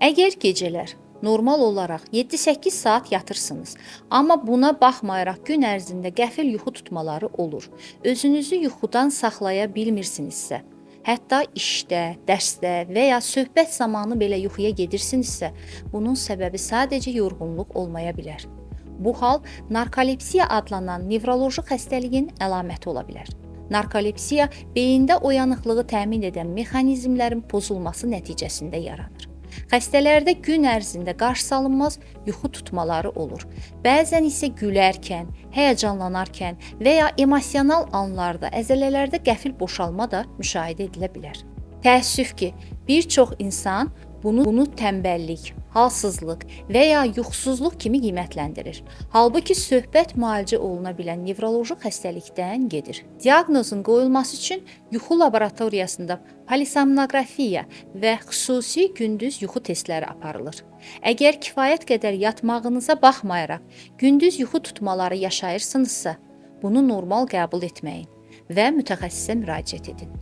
Əgər gecələr normal olaraq 7-8 saat yatırsınız, amma buna baxmayaraq gün ərzində qəfil yuxu tutmaları olur, özünüzü yuxudan saxlaya bilmirsinizsə, hətta işdə, dərsdə və ya söhbət zamanı belə yuxuya gedirsinizsə, bunun səbəbi sadəcə yorğunluq olmaya bilər. Bu hal narkolepsiya adlanan nevroloji xəstəliyin əlaməti ola bilər. Narkolepsiya beyində oyanıqlığı təmin edən mexanizmlərin pozulması nəticəsində yaranır. Xəstələrdə gün ərzində qarşısalınmaz yuxu tutmaları olur. Bəzən isə gülərkən, həyəcanlanarkən və ya emosional anlarda əzələlərdə qəfil boşalma da müşahidə edilə bilər. Təəssüf ki, bir çox insan bunu tənbəllik, halsızlıq və ya yuxusuzluq kimi qiymətləndirir. Halbuki söhbət müalicə oluna bilən nevroloji xəstəlikdən gedir. Diaqnozun qoyulması üçün yuxu laboratoriyasında polisomnoqrafiya və xüsusi gündüz yuxu testləri aparılır. Əgər kifayət qədər yatmağınıza baxmayaraq gündüz yuxu tutmaları yaşayırsınızsa, bunu normal qəbul etməyin və mütəxəssisə müraciət edin.